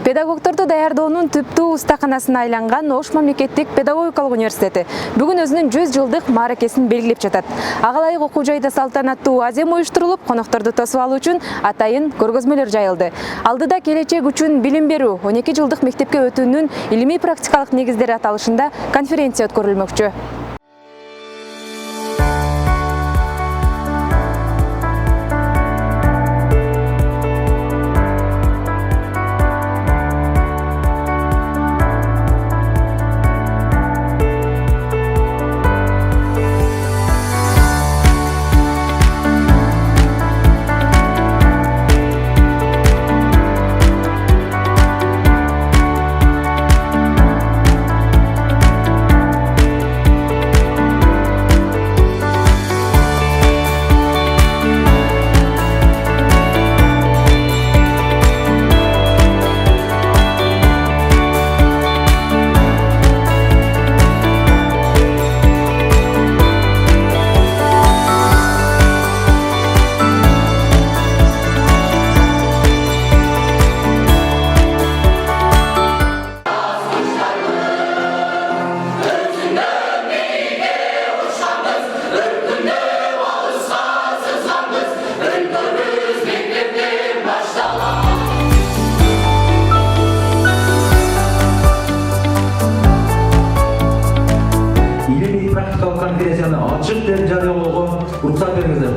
Педагогторду даярдоонун түптүү устаканасына айланган Ош мамлекеттик педагогикалык университети бүгүн өзүнүн 100 жылдык мааракесин белгилеп жатат. Ага ылайык окуу жайда салтанаттуу азем уюштурулуп, конокторду тосуп алуу үчүн атайын көргөзмөлөр жайылды. Алдыда келечек үчүн билим берүү 12 жылдык мектепке өтүүнүн илимий практикалык негиздери аталышында конференция өткөрүлмөкчү. Konferansiyani açık deb jariyalooga ruxsat beringizler.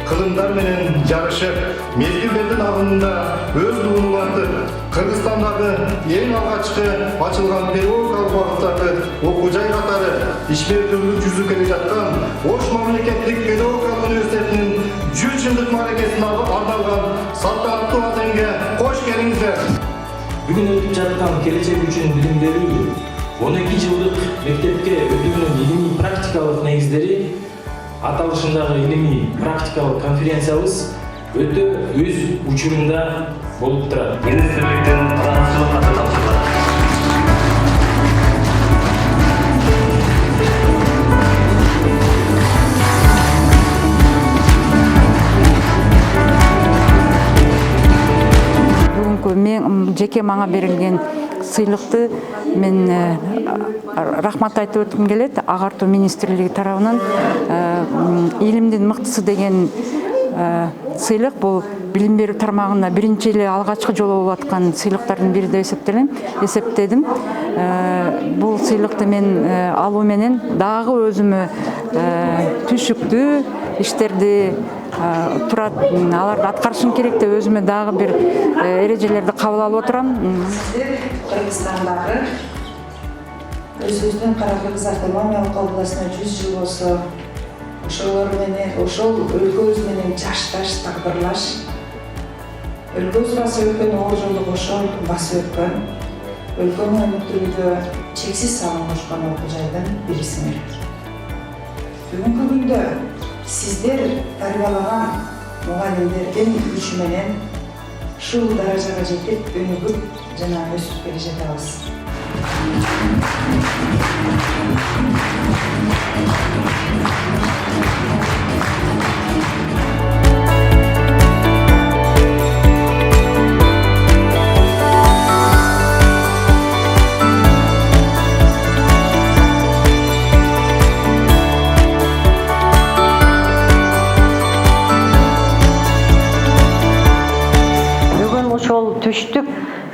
Kılımlar menen jarışıp, mezgillerдин агымында өз тууруларды Кыргызстандагы эң алгачкы ачылган педагогикалык багыттагы окуу жай катары ишмердүүлүк жүзүп келе жаткан Ош мамлекеттик педагогикалык университетинин 100 жылдык мааракесине арналган салтанаттуу аземге кош келиңиздер. Бүгүн өтүп жаткан келечек үчүн билим берүү 12 жылдык мектепке өтүүнүн илимий практикалык негиздери аталышындагы илимий практикалык конференциябыз өтө өз учурунда болуп турат. Министрликтин караанчылык каты тапшырылат. Бүгүнкү жеке мага берилген сыйлыкты мен рахмат айтып өткüm келет. Агартуу министрлиги тарабынан илимдин мыктысы деген сыйлык бул билим берүү тармагына биринчи эле алгачкы жолу болуп аткан сыйлыктардын бири деп эсептедим. Бул сыйлыкты мен алуу менен дагы өзүмө түшүктүү иштерди турат, аларды аткарышым керек деп өзүмө дагы бир эрежелерди кабыл алып отурам. Кыргызстандагы өзүбүздүн Кара-Кыргыз автономиялык областына 100 жыл болсо, ошолор менен, ошол өлкөбүз менен жашташ, тагдырлаш, өлкөбүз басып өткөн оор жолду ошол басып өткөн, өлкөнү өнүктүрүүдө чексиз салым кошкон окуу жайдын бирисиңер. Бүгүнкү күндө сиздер тарбиялаган мугалимдердин күчү менен ушул даражага жетип, өнүгүп жана өсүп келе жатабыз. Түштүк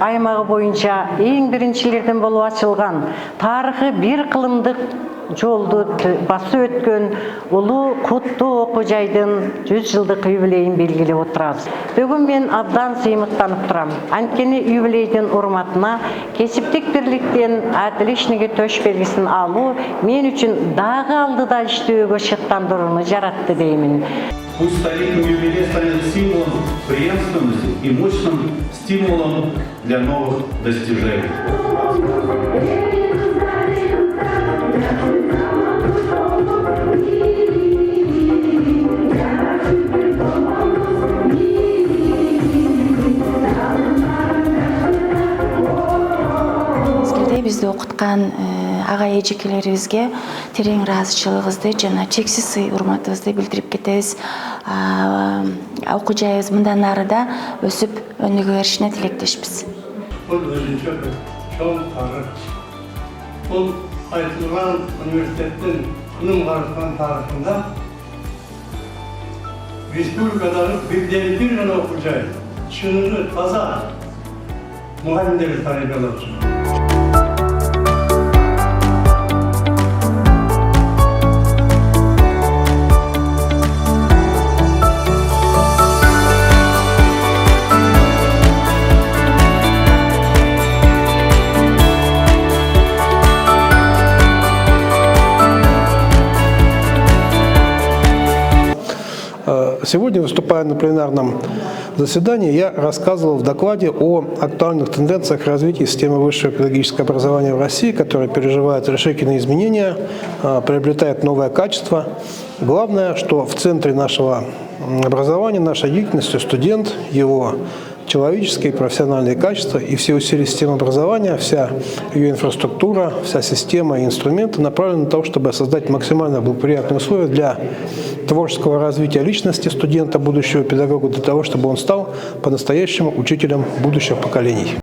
аймагы боюнча эң биринчилерден болуп ачылган тарыхы бир кылымдык жолду басып өткөн улуу куттуу окуу жайдын 100 жылдык юбилейин белгилеп отурабыз. Бүгүн мен абдан сыймыктанып турам. Анткени юбилейдин урматына кесиптик бирликтен отличниги төш белгисин алуу мен үчүн дагы алдыда иштөөгө шыктандырууну жаратты деймин. Пусть столетний юбилей станет символом преемственности и мощным стимулом для новых достижений. Бизди окуткан жаткан ага эжекелерибизге терең ыраазычылыгыбызды жана чексиз сый урматыбызды билдирип кетебиз. Окуу жайыбыз мындан ары да өсүп өнүгө беришине тилектешпиз. Бұл өзінше бір чоң тарих. Бұл айтылған университеттің күнін қаратқан тарихында республикадағы бірден-бір ғана оқу жай, шынылы, таза мұғалімдер тәрбиелеп жүр. Сегодня, выступая на пленарном заседании, я рассказывал в докладе о актуальных тенденциях развития системы высшего педагогического образования в России, которая переживает решительные изменения, приобретает новое качество. Главное, что в центре нашего образования, нашей деятельности студент, его человеческие и профессиональные качества, и все усилия системы образования, вся ее инфраструктура, вся система и инструменты направлены на то, чтобы создать максимально благоприятные условия для творческого развития личности студента, будущего педагога, для того, чтобы он стал по-настоящему учителем будущих поколений.